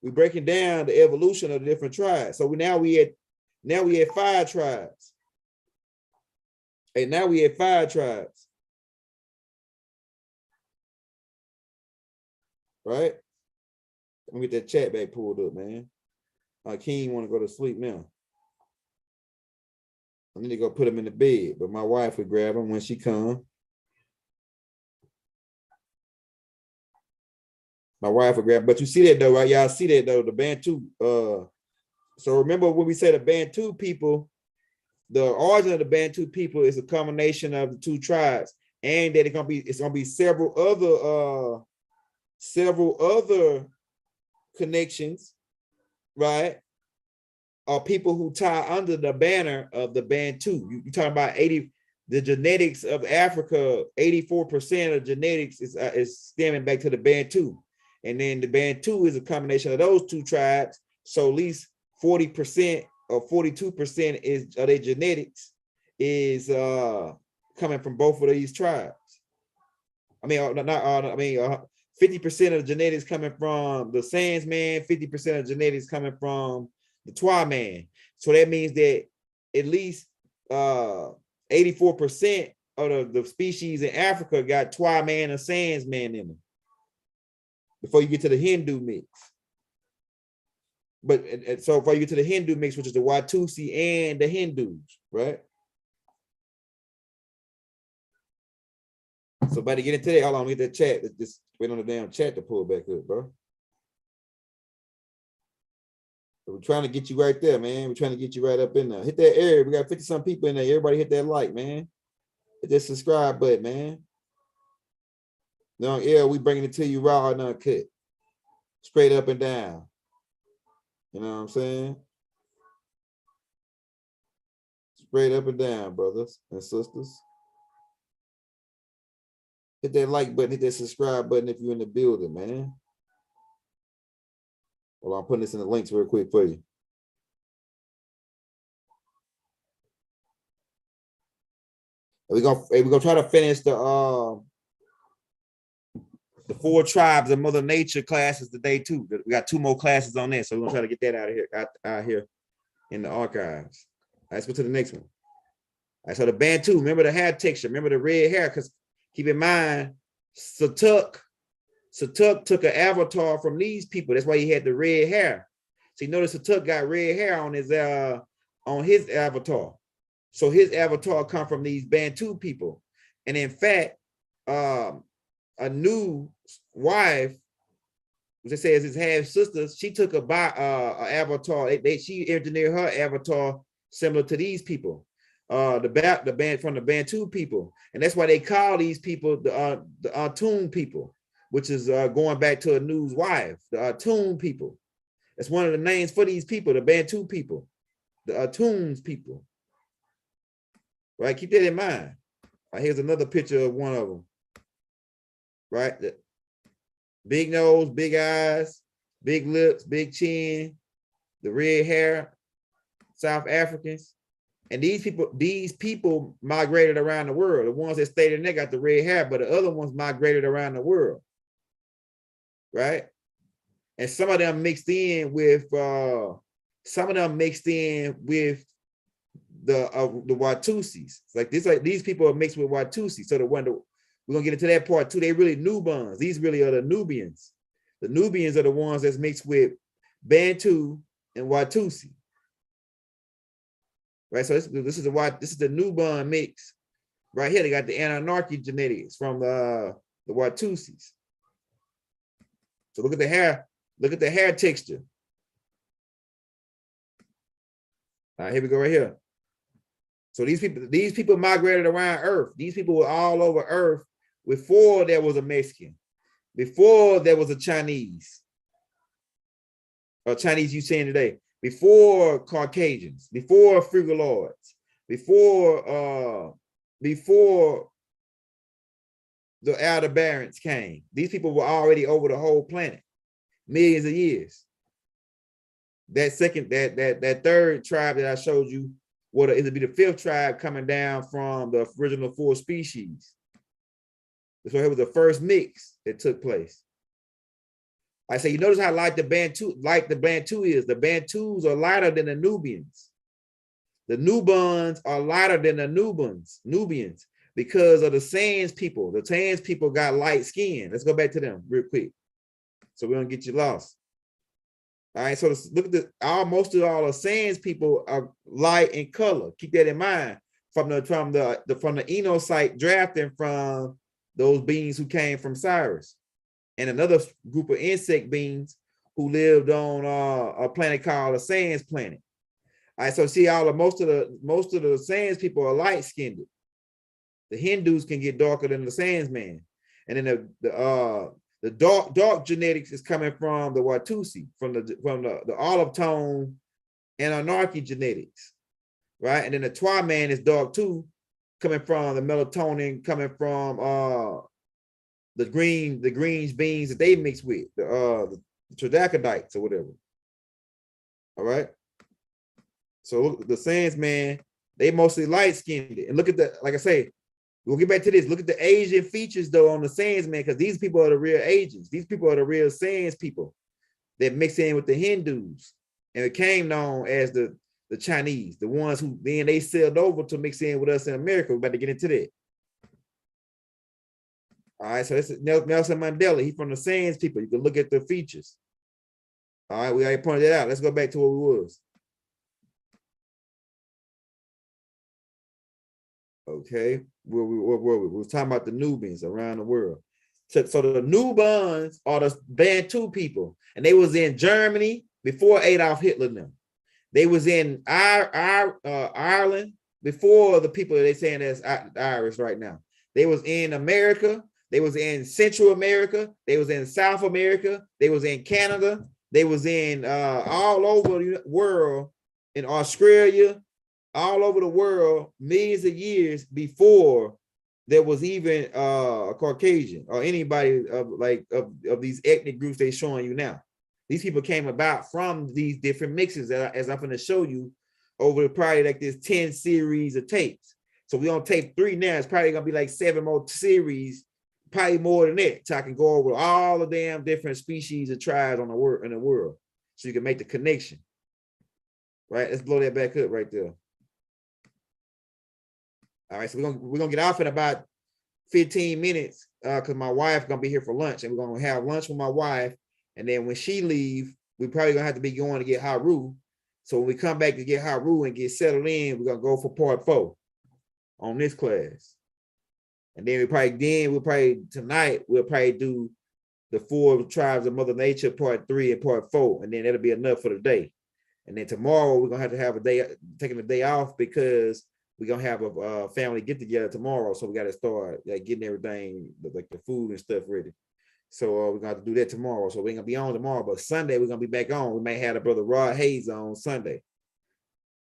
We're breaking down the evolution of the different tribes. So now we had 5 tribes. And now we had 5 tribes. Right? Let me get that chat back pulled up, man. King want to go to sleep now. I need to go put him in the bed, but my wife would grab him when she come. My wife would grab, but you see that though, right? Y'all see that though, the Bantu. So remember when we say the Bantu people, the origin of the Bantu people is a combination of the 2 tribes, and that it's gonna be several other connections, right? Are people who tie under the banner of the Bantu. You talking about the genetics of Africa, 84% of genetics is stemming back to the Bantu. And then the Bantu is a combination of those 2 tribes. So at least 40% or 42% of their genetics is coming from both of these tribes. 50% of the genetics coming from the Sands man, 50% of genetics coming from the Twa man. So that means that at least 84% of the species in Africa got Twa man and Sands man in them before you get to the Hindu mix. But so before you get to the Hindu mix, which is the Watusi and the Hindus, right? So about to get into that, hold on, get that chat. Just wait on the damn chat to pull back up, bro. So we're trying to get you right there, man. We're trying to get you right up in there. Hit that area. We got 50-some people in there. Everybody hit that like, man. Hit that subscribe button, man. No, yeah, we bringing it to you raw and uncut. Straight up and down. You know what I'm saying? Straight up and down, brothers and sisters. Hit that like button, hit that subscribe button if you're in the building, man. Well, I'm putting this in the links real quick for you. We're gonna try to finish the 4 tribes of Mother Nature classes today too. We got 2 more classes on that, so we're gonna try to get that out here in the archives. All right, let's go to the next one. All right, so the Bantu, remember the hair texture, remember the red hair, because keep in mind, Satuk took an avatar from these people. That's why he had the red hair. So you notice Satuk got red hair on his avatar. So his avatar come from these Bantu people. And in fact, a new wife, which it says his half sister, she took a avatar. She engineered her avatar similar to these people, the band from the Bantu people, and that's why they call these people the Atun people. which is going back to a news wife, the Atun people. That's one of the names for these people, the Bantu people, the Atuns people. Right, keep that in mind. Right, here's another picture of one of them. Right, the big nose, big eyes, big lips, big chin, the red hair, South Africans. And these people migrated around the world. The ones that stayed in there got the red hair, but the other ones migrated around the world. Right? And some of them mixed in with the Watusis. Like these people are mixed with Watusi. So we're gonna get into that part too. They really Nubans. These really are the Nubians. The Nubians are the ones that's mixed with Bantu and Watusi. Right. So this is the Nuban mix. Right here, they got the Anunnaki genetics from the Watusis. So look at the hair. Look at the hair texture. All right, here we go right here. So these people migrated around Earth. These people were all over Earth before there was a Mexican, before there was a Chinese, or Chinese you saying today, before Caucasians, before Frugaloids, before the Aldebarans came. These people were already over the whole planet, millions of years. That third tribe that I showed you, it'll be the fifth tribe coming down from the original 4 species. So it was the first mix that took place. I say, you notice how light the Bantu is. The Bantus are lighter than the Nubians. The Nubans are lighter than the Nubians because of the Sans people. The Sans people got light skin. Let's go back to them real quick, so we don't get you lost. All right, so look at most of all the Sans people are light in color. Keep that in mind from the Enocyte drafting from those beings who came from Cyrus, and another group of insect beings who lived on a planet called the Sans planet. All right, so see, most of the Sans people are light skinned. The Hindus can get darker than the Sans man, and then the dark genetics is coming from the Watusi, from the olive tone and Anunnaki genetics, right? And then the Twa man is dark too, coming from the melatonin, coming from the greens beans that they mix with, the Tridacodites or whatever. All right. So look, the Sans man, they mostly light skinned. And look at like I say, we'll get back to this. Look at the Asian features though on the Sans man, because these people are the real Asians. These people are the real Sans people that mix in with the Hindus, and it became known as the Chinese, the ones who then they sailed over to mix in with us in America. We're about to get into that. All right, so this is Nelson Mandela. He's from the Sans people. You can look at the features. All right, we already pointed it out. Let's go back to what we was. Okay, where were we? We was talking about the Nubians around the world. So the Nubans are the Bantu people, and they was in Germany before Adolf Hitler now. They was in Ireland before the people that they saying that's Irish right now. They was in America. They was in Central America. They was in South America. They was in Canada. They was in all over the world, in Australia, all over the world, millions of years before there was even a Caucasian or anybody of these ethnic groups they showing you now. These people came about from these different mixes as I'm going to show you over probably like this 10 series of tapes. So we on tape 3 now. It's probably going to be like 7 more series, probably more than that. So I can go over all the damn different species of tribes in the world. So you can make the connection. Right? Let's blow that back up right there. All right, so we're gonna get off in about 15 minutes because my wife gonna be here for lunch, and we're gonna have lunch with my wife. And then when she leave, we probably gonna have to be going to get Haru. So when we come back to get Haru and get settled in, we're gonna go for part 4 on this class. And then tonight we'll probably do the 4 tribes of Mother Nature, part 3 and part 4, and then that'll be enough for the day. And then tomorrow we're gonna have a day, taking the day off because we're gonna have a family get together tomorrow. So we gotta start like getting everything like the food and stuff ready. So we're gonna have to do that tomorrow. So we ain't gonna be on tomorrow, but Sunday we're gonna be back on. We may have the brother Rod Hayes on Sunday.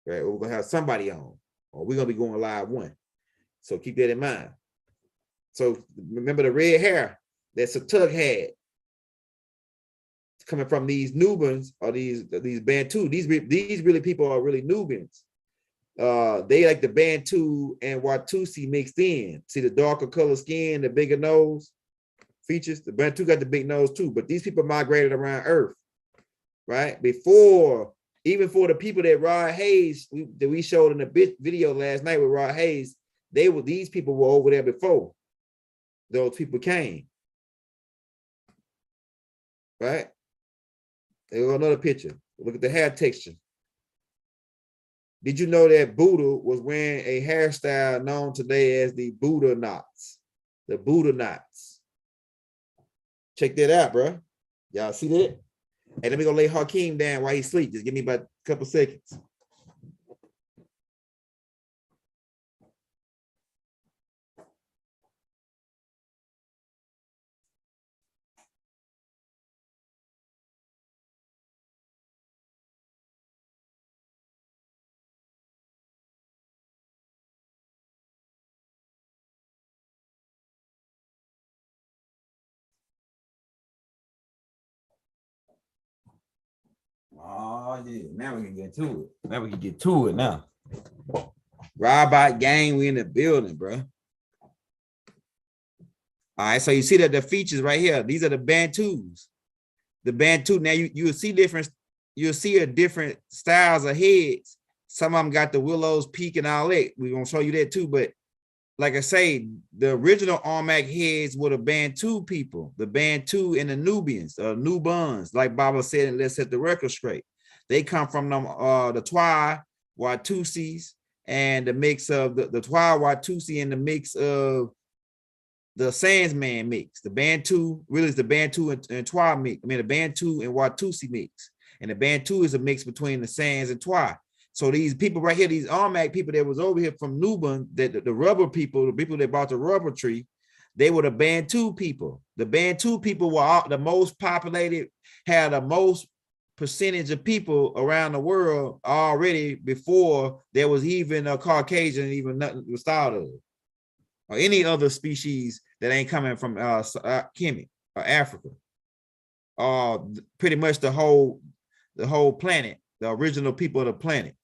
Right? We're gonna have somebody on, or we're gonna be going live one. So keep that in mind. So remember the red hair that Satug had coming from these Nubians or these Bantu. These really people are really Nubians. They like the Bantu and Watusi mixed in. See the darker color skin, the bigger nose features. The Bantu got the big nose too, but these people migrated around Earth, right? Before, even for the people that Rod Hayes that we showed in the video last night with Rod Hayes, these people were over there before those people came, right? There's another picture. Look at the hair texture. Did you know that Buddha was wearing a hairstyle known today as the Buddha knots? The Buddha knots. Check that out, bro. Y'all see that? Hey, let me go lay Hakeem down while he sleep. Just give me about a couple seconds. Oh yeah, now we can get to it. Now we can get to it now. Robot gang, we in the building, bro. All right, so you see that the features right here, these are the Bantus. The Bantu, now you'll see different styles of heads. Some of them got the Willow's Peak and all that. We're gonna show you that too, but like I say, the original Armac heads were the Bantu people, the Bantu and the Nubians, Nubans, like Baba said, and let's set the record straight. They come from them, the Twa Watusis, and the mix of the Twa Watusi and the mix of the Sandsman mix. The Bantu really is the Bantu and Twa mix. I mean, the Bantu and Watusi mix. And the Bantu is a mix between the Sands and Twa. So these people right here, these Armac people that was over here from Nuban, that the rubber people, the people that bought the rubber tree, they were the Bantu people. The Bantu people were the most populated, had the most percentage of people around the world already before there was even a Caucasian, even nothing was thought of, or any other species that ain't coming from Kemet or Africa. Pretty much the whole planet, the original people of the planet.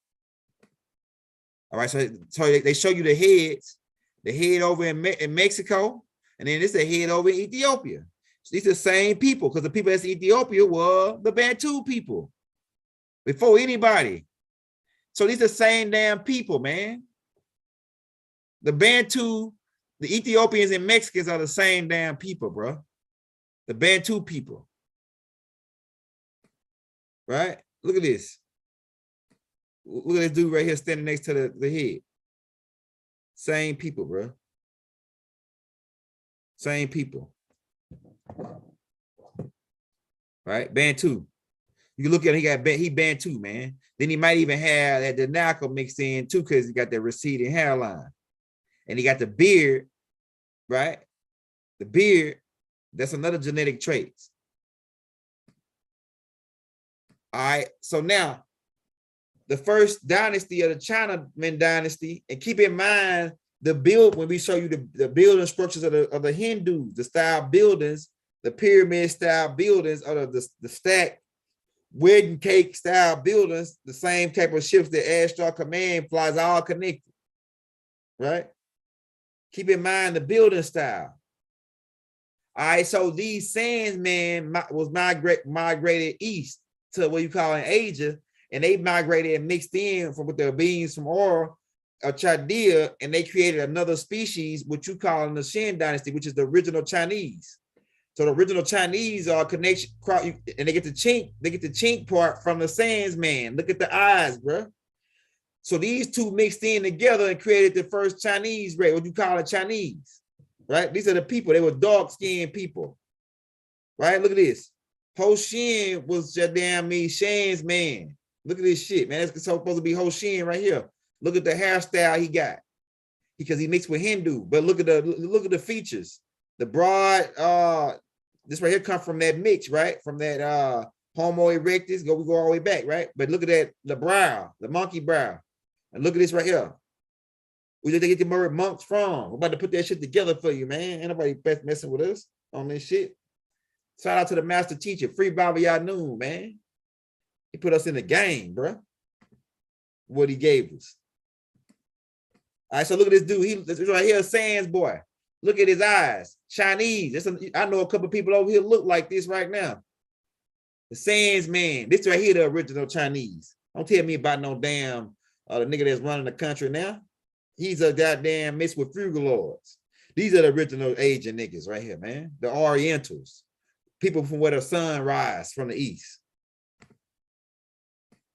All right, so they show you the head over in Mexico, and then this is the head over in Ethiopia. So these are the same people, because the people that's in Ethiopia were the Bantu people before anybody. So these are the same damn people, man. The Bantu, the Ethiopians and Mexicans are the same damn people, bro. The Bantu people. Right? Look at this. Look at this dude right here standing next to the head. Same people, bro. Same people. Right? Bantu. You look at him, he Bantu, man. Then he might even have that Danako mixed in too, because he got that receding hairline. And he got the beard, right? The beard, that's another genetic trait. All right, so now the first dynasty of the Chinaman dynasty, and keep in mind the build when we show you the building structures of the Hindus, the style buildings, the pyramid style buildings, or the stack wedding cake style buildings, the same type of ships that Astral Command flies, all connected, right? Keep in mind the building style. All right, so these Sandsmen was migrated east to what you call in Asia, and they migrated and mixed in with the beings from Ur, Chaldea, and they created another species, which you call in the Shin dynasty, which is the original Chinese. So the original Chinese are connection, and they get the chink part from the Sandsman. Look at the eyes, bro. So these two mixed in together and created the first Chinese race, what you call it Chinese, right? These are the people, they were dark-skinned people, right? Look at this. Ho Shin was your damn me Shan's man. Look at this shit, man. It's supposed to be Ho Shin right here. Look at the hairstyle he got, because he mixed with Hindu. But look at the features. The broad This right here come from that mix, right? From that Homo erectus. We go all the way back, right? But look at that, the brow, the monkey brow. And look at this right here. Where did they get the word monks from? We're about to put that shit together for you, man. Ain't nobody messing with us on this shit. Shout out to the master teacher, Free Baba Yanun, man. He put us in the game, bro. What he gave us. All right, so look at this dude. This right here, Sands boy. Look at his eyes. Chinese. I know a couple people over here look like this right now. The Sands man. This right here, the original Chinese. Don't tell me about no damn the nigga that's running the country now. He's a goddamn mixed with Frugalords. These are the original Asian niggas right here, man. The Orientals. People from where the sun rise from the east.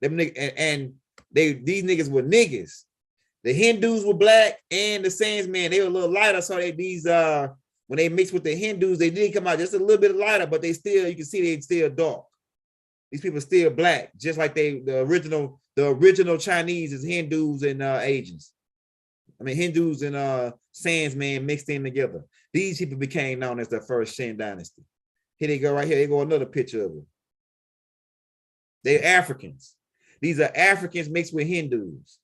Them niggas, and these niggas were niggas. The Hindus were black and the Sands man, they were a little lighter. So when they mixed with the Hindus, they did come out just a little bit lighter, but they still, you can see they still dark. These people still black, just like the original Chinese is Hindus and Asians. I mean, Hindus and Sands man mixed in together. These people became known as the first Shin dynasty. Here they go right here. They go another picture of them. They're Africans. These are Africans mixed with Hindus.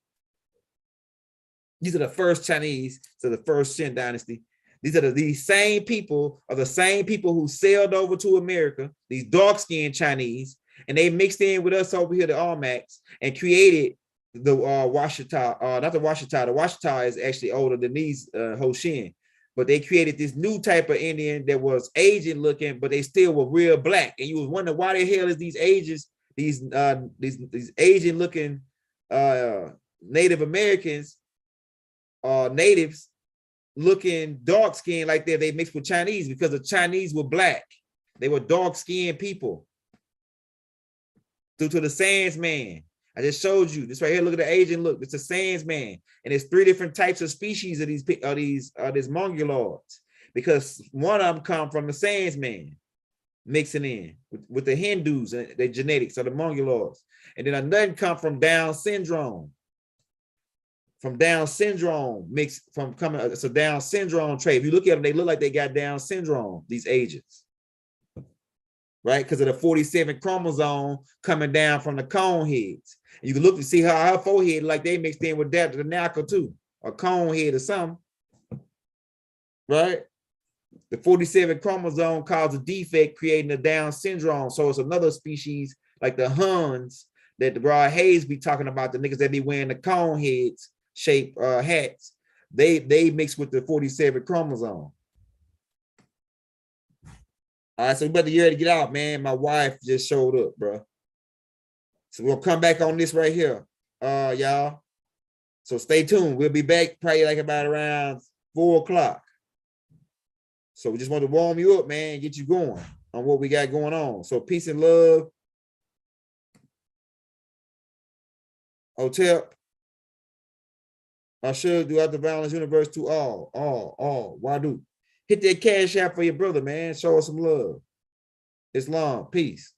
These are the first Chinese, so the first Shin dynasty. These are these same people are the same people who sailed over to America, these dark-skinned Chinese, and they mixed in with us over here, the Almacs, and created the Washita, not the Washita. The Washita is actually older than these Hoshin, but they created this new type of Indian that was Asian looking, but they still were real black. And you was wondering why the hell is these Asians, these Asian looking Native Americans, natives looking dark skinned like that? They mixed with Chinese because the Chinese were black. They were dark skinned people. Due to the Sands man. I just showed you this right here. Look at the Asian look. It's a Sands man, and it's 3 different types of species of these mongoloids, because one of them come from the Sands man mixing in with the Hindus and the genetics of the mongoloids, and then another come from Down syndrome. From Down syndrome mixed from coming. It's a Down syndrome trait. If you look at them, they look like they got Down syndrome. These Asians. Right, because of the 47 chromosome coming down from the cone heads. And you can look to see how her forehead, like they mixed in with that, the knuckle too, a cone head or something. Right? The 47 chromosome causes a defect, creating a Down syndrome. So it's another species like the Huns that the Rod Hayes be talking about, the niggas that be wearing the cone heads shaped hats. They mix with the 47 chromosome. All right, so we better get ready to get out, man. My wife just showed up, bro. So we'll come back on this right here, y'all. So stay tuned. We'll be back probably like about around 4 o'clock. So we just want to warm you up, man, get you going on what we got going on. So peace and love. Hotep. I should do out the violence universe to all. Why do? Hit that cash app for your brother, man. Show us some love. Islam. Peace.